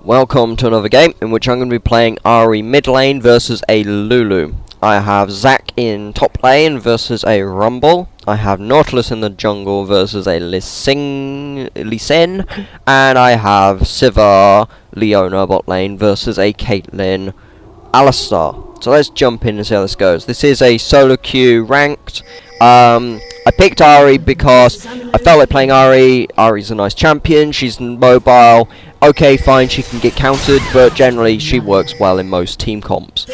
Welcome to another game in which I'm going to be playing Ahri mid lane versus a Lulu. I have Zac in top lane versus a Rumble. I have Nautilus in the jungle versus a Lee Sin. And I have Sivir Leona bot lane versus a Caitlyn Alistar. So let's jump in and see how this goes. This is a solo queue ranked. I picked Ahri because I felt like playing Ahri. Ahri's a nice champion, she's mobile. Okay, fine, she can get countered, but generally she works well in most team comps.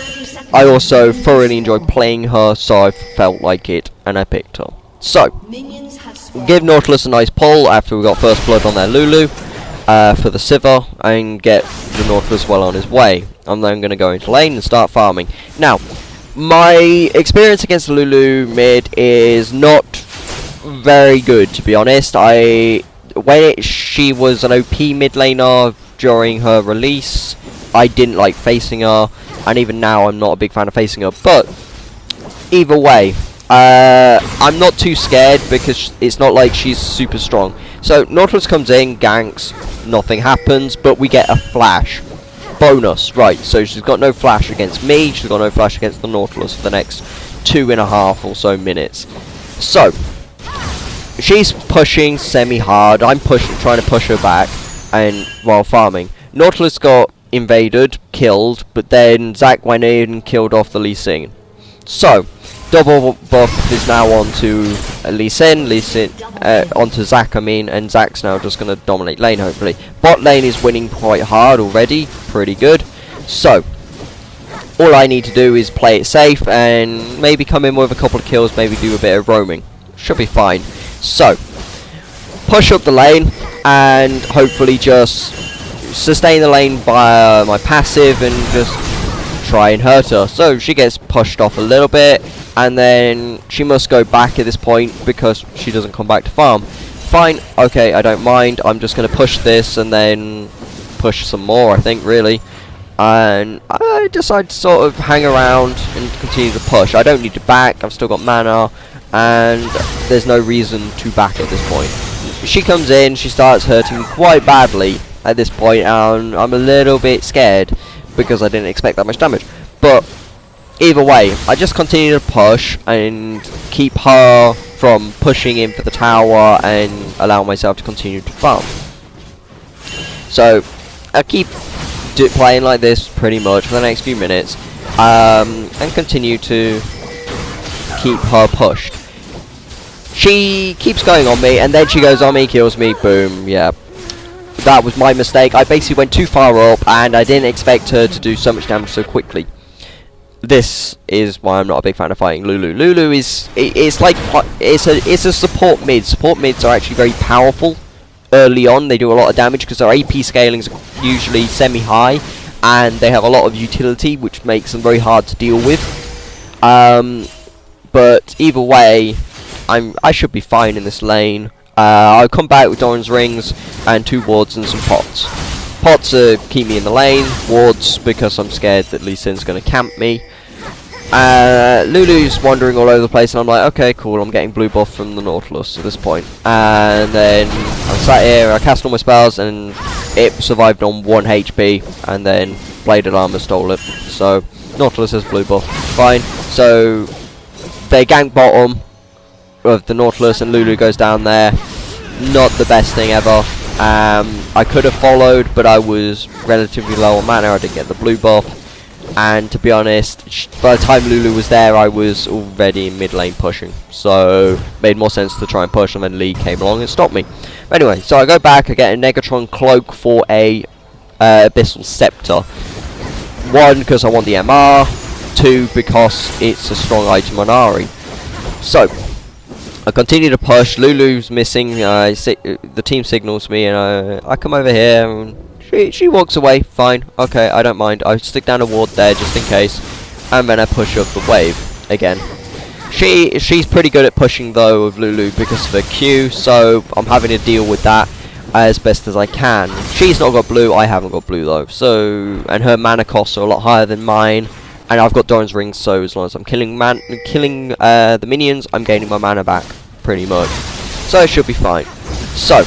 I also thoroughly enjoy playing her, so I felt like it, and I picked her. So, we'll give Nautilus a nice pull after we got first blood on their Lulu for the Sivir, and get the Nautilus well on his way. I'm then going to go into lane and start farming. Now, my experience against the Lulu mid is not very good, to be honest. When she was an OP mid laner during her release, I didn't like facing her, and even now I'm not a big fan of facing her. But either way, I'm not too scared because it's not like she's super strong. So Nautilus comes in, ganks, nothing happens, but we get a flash. Bonus, right, so she's got no flash against me, she's got no flash against the Nautilus for the next 2.5 or so minutes. So, she's pushing semi-hard, I'm trying to push her back, and while farming. Nautilus got invaded, killed, but then Zac went in and killed off the Lee Sin. So, double buff is now onto Lee Sin, onto Zac I mean, and Zac's now just going to dominate lane hopefully. Bot lane is winning quite hard already, pretty good. So, all I need to do is play it safe and maybe come in with a couple of kills, maybe do a bit of roaming. Should be fine. So, push up the lane and hopefully just sustain the lane by my passive and just try and hurt her. So she gets pushed off a little bit, and then she must go back at this point because she doesn't come back to farm. Fine, okay, I don't mind. I'm just going to push this and then push some more, I think, really. And I decide to sort of hang around and continue to push. I don't need to back, I've still got mana, and there's no reason to back at this point. She comes in, she starts hurting me quite badly at this point, and I'm a little bit scared because I didn't expect that much damage. But either way, I just continue to push and keep her from pushing in for the tower and allow myself to continue to farm. So I keep playing like this pretty much for the next few minutes, and continue to keep her pushed. She keeps going on me, and then she goes on me, kills me, boom, yeah. That was my mistake. I basically went too far up, and I didn't expect her to do so much damage so quickly. This is why I'm not a big fan of fighting Lulu. Lulu is it's a support mid. Support mids are actually very powerful early on. They do a lot of damage because their AP scalings are usually semi-high, and they have a lot of utility, which makes them very hard to deal with. But either way, I should be fine in this lane. I'll come back with Doran's rings and 2 wards and some pots. Pots keep me in the lane, wards because I'm scared that Lee Sin's going to camp me. Lulu's wandering all over the place, and I'm like, okay, cool, I'm getting blue buff from the Nautilus at this point. And then I'm sat here, I cast all my spells, and it survived on 1 HP, and then Bladed Armour stole it. So, Nautilus has blue buff, fine. So, they gank bottom of the Nautilus, and Lulu goes down there. Not the best thing ever. I could have followed, but I was relatively low on mana, I didn't get the blue buff. And to be honest, by the time Lulu was there, I was already in mid lane pushing. So, it made more sense to try and push, and then Lee came along and stopped me. But anyway, so I go back, I get a Negatron Cloak for a Abyssal Scepter. 1, because I want the MR. 2, because it's a strong item on Ahri. So, I continue to push. Lulu's missing. The team signals me, and I come over here, and she walks away. Fine. Okay, I don't mind. I stick down a ward there just in case, and then I push up the wave again. She's pretty good at pushing though of Lulu because of her Q, so I'm having to deal with that as best as I can. She's not got blue. I haven't got blue though. So, and her mana costs are a lot higher than mine. And I've got Doran's rings, so as long as I'm killing the minions, I'm gaining my mana back, pretty much. So it should be fine. So,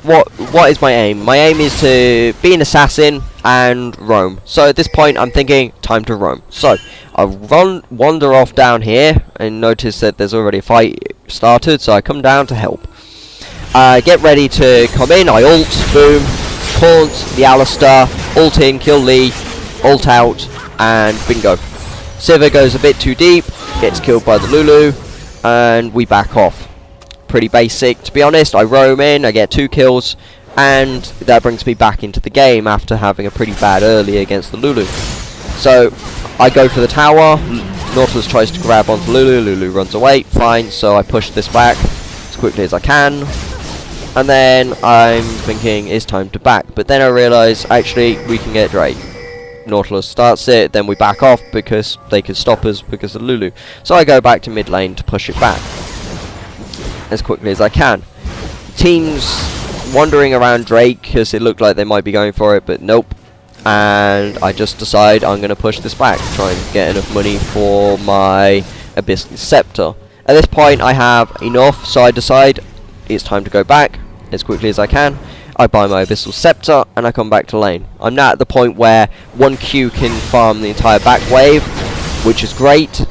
what is my aim? My aim is to be an assassin and roam. So at this point I'm thinking time to roam. So I wander off down here and notice that there's already a fight started, so I come down to help. Get ready to come in, I ult, boom, taunt the Alistar, ult in, kill Lee, ult out, and bingo. Sivir goes a bit too deep, gets killed by the Lulu, and we back off. Pretty basic, to be honest. I roam in, I get 2 kills, and that brings me back into the game after having a pretty bad early against the Lulu. So I go for the tower, Nautilus tries to grab onto Lulu, Lulu runs away, fine, so I push this back as quickly as I can, and then I'm thinking it's time to back, but then I realise actually we can get Drake. Nautilus starts it, then we back off because they could stop us because of Lulu. So I go back to mid lane to push it back as quickly as I can. Teams wandering around Drake because it looked like they might be going for it, but nope. And I just decide I'm going to push this back, try and get enough money for my Abyssal Scepter. At this point I have enough, so I decide it's time to go back as quickly as I can. I buy my Abyssal Scepter and I come back to lane. I'm now at the point where 1Q can farm the entire back wave, which is great.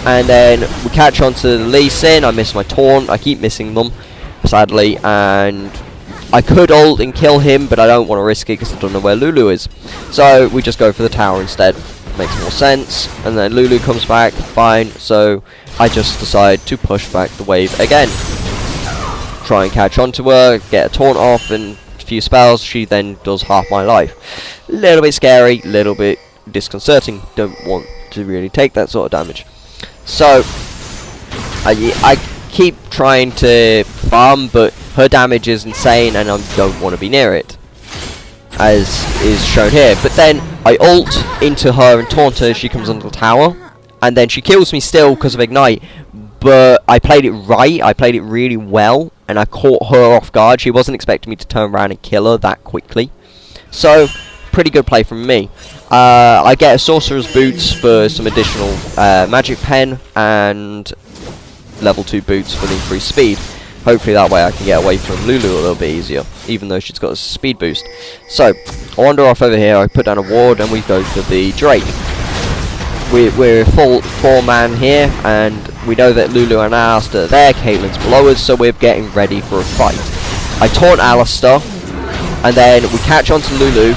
And then we catch on to the Lee Sin. I miss my taunt, I keep missing them, sadly, and I could ult and kill him, but I don't want to risk it because I don't know where Lulu is. So we just go for the tower instead. Makes more sense. And then Lulu comes back, fine, so I just decide to push back the wave again. Try and catch onto her, get a taunt off, and a few spells. She then does half my life. Little bit scary, little bit disconcerting. Don't want to really take that sort of damage. So I keep trying to farm, but her damage is insane and I don't want to be near it, as is shown here. But then I ult into her and taunt her as she comes onto the tower, and then she kills me still because of Ignite, but I played it right, I played it really well, and I caught her off guard. She wasn't expecting me to turn around and kill her that quickly. So pretty good play from me. I get a Sorcerer's Boots for some additional magic pen and level 2 boots for the increased speed. Hopefully that way I can get away from Lulu a little bit easier, even though she's got a speed boost. So I wander off over here, I put down a ward, and we go for the Drake. We're full 4-man here, and we know that Lulu and Alistar are there, Caitlyn's below us, so we're getting ready for a fight. I taunt Alistar, and then we catch onto Lulu.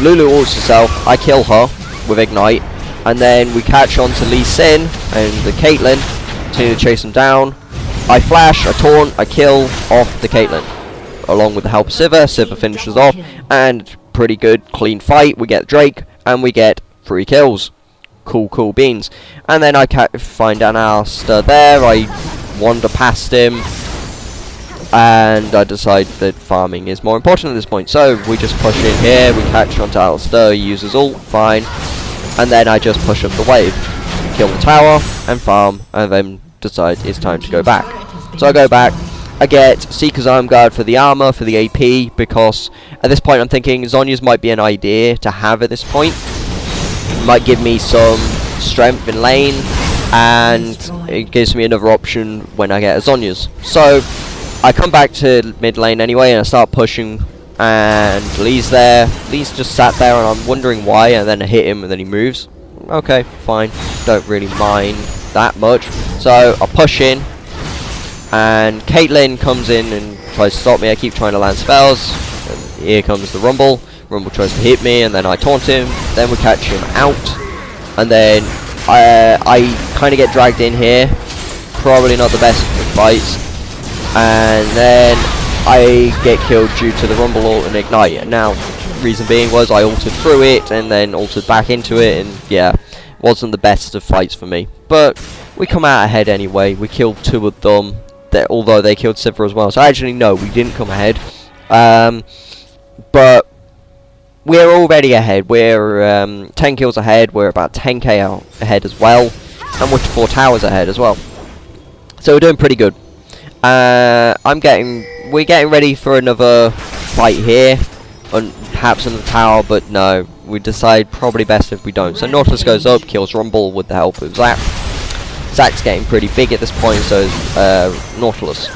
Lulu ults herself, I kill her with Ignite, and then we catch on to Lee Sin and the Caitlyn, continue to chase them down. I flash, I taunt, I kill off the Caitlyn, along with the help of Sivir. Sivir finishes off, and pretty good, clean fight. We get Drake, and we get 3 kills. Cool beans. And then I find an Alistar there, I wander past him, and I decide that farming is more important at this point. So we just push in here, we catch onto Alistar, he uses ult, fine, and then I just push up the wave, kill the tower, and farm, and then decide it's time to go back. So I go back, I get Seeker's Arm Guard for the armor, for the AP, because at this point I'm thinking Zhonya's might be an idea to have at this point. Might give me some strength in lane, and it gives me another option when I get a Zhonya's. So I come back to mid lane anyway, and I start pushing, and Lee's there. Lee's just sat there, and I'm wondering why, and then I hit him, and then he moves. Okay, fine, don't really mind that much. So I push in, and Caitlyn comes in and tries to stop me. I keep trying to land spells, and here comes the Rumble. Rumble tries to hit me, and then I taunt him, then we catch him out, and then I kind of get dragged in here, probably not the best of fights, and then I get killed due to the Rumble ult and Ignite. Now, reason being was I ulted through it, and then ulted back into it, and yeah, wasn't the best of fights for me. But we come out ahead anyway, we killed 2 of them, although they killed Sivir as well, so actually no, we didn't come ahead, but we're already ahead. We're 10 kills ahead. We're about 10k out ahead as well, and we're 4 towers ahead as well. So we're doing pretty good. We're getting ready for another fight here, perhaps in the tower, but no, we decide probably best if we don't. So Nautilus goes up, kills Rumble with the help of Zac. Zac's getting pretty big at this point, so is Nautilus.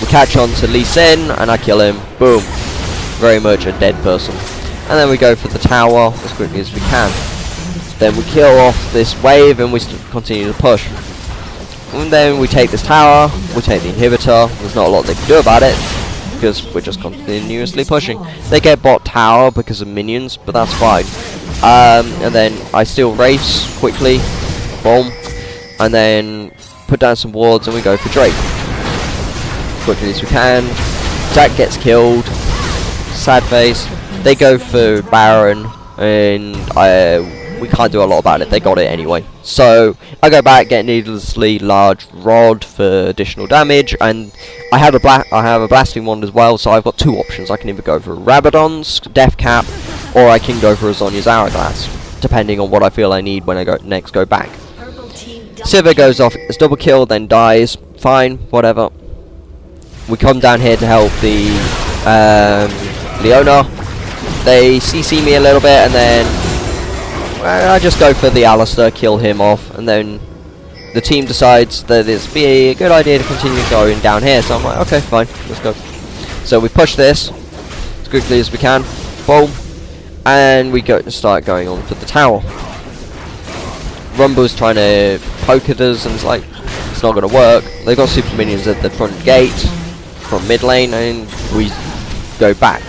we catch on to Lee Sin, and I kill him. Boom. Very much a dead person. And then we go for the tower as quickly as we can. Then we kill off this wave, and we continue to push. And then we take this tower, we take the inhibitor. There's not a lot they can do about it, because we're just continuously pushing. They get bot tower because of minions, but that's fine. And then I steal Wraiths quickly. Boom. And then put down some wards, and we go for Drake. Quickly as we can. Zac gets killed. Sad face. They go for Baron, and we can't do a lot about it. They got it anyway. So I go back, get needlessly large rod for additional damage, and I have a blasting wand as well. So I've got two options. I can either go for Rabadon's Death Cap, or I can go for Azonia's Hourglass, depending on what I feel I need when I next go back. Sivir goes off, it's double kill, then dies. Fine, whatever. We come down here to help the Leona. They CC me a little bit, and then I just go for the Alistair, kill him off, and then the team decides that it's be a good idea to continue going down here. So I'm like, okay, fine, let's go. So we push this as quickly as we can. Boom. And we start going on for the tower. Rumble's trying to poke at us, and it's like, it's not going to work. They've got super minions at the front gate, from mid lane, and we go back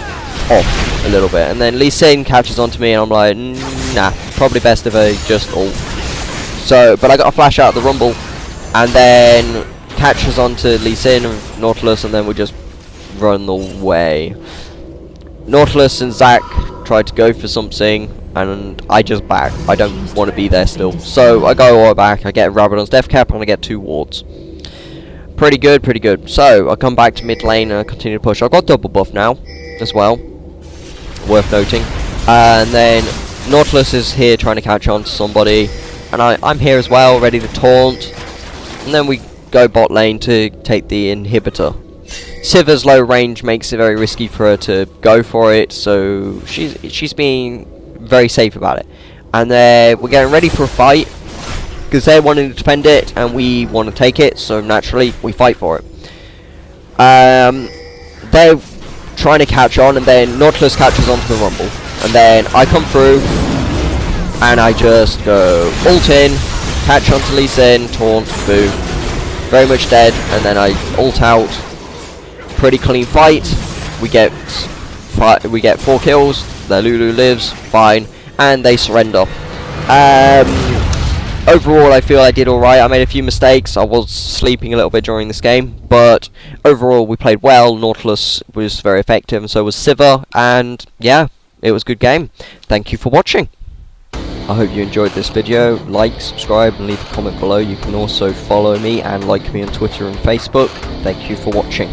off a little bit. And then Lee Sin catches onto me, and I'm like, nah, probably best if I just ult. So, but I got a flash out of the Rumble, and then catches onto Lee Sin and Nautilus, and then we just run away. Nautilus and Zac tried to go for something, and I just back. I don't want to be there still. So I go all back, I get Rabadon's Death Cap, and I get 2 wards. Pretty good, pretty good. So I come back to mid lane, and I continue to push. I've got double buff now, as well. Worth noting. And then Nautilus is here trying to catch on to somebody, and I'm here as well, ready to taunt. And then we go bot lane to take the inhibitor. Sivir's low range makes it very risky for her to go for it, so she's being very safe about it. And we're getting ready for a fight, because they're wanting to defend it, and we want to take it, so naturally we fight for it. They're trying to catch on, and then Nautilus catches onto the Rumble. And then I come through, and I just go ult in, catch onto Lee Sin, taunt, boom. Very much dead, and then I ult out. Pretty clean fight. We get 4 kills. The Lulu lives, fine, and they surrender. Overall, I feel I did alright. I made a few mistakes. I was sleeping a little bit during this game, but overall we played well. Nautilus was very effective, and so was Sivir, and yeah, it was a good game. Thank you for watching. I hope you enjoyed this video. Like, subscribe, and leave a comment below. You can also follow me and like me on Twitter and Facebook. Thank you for watching.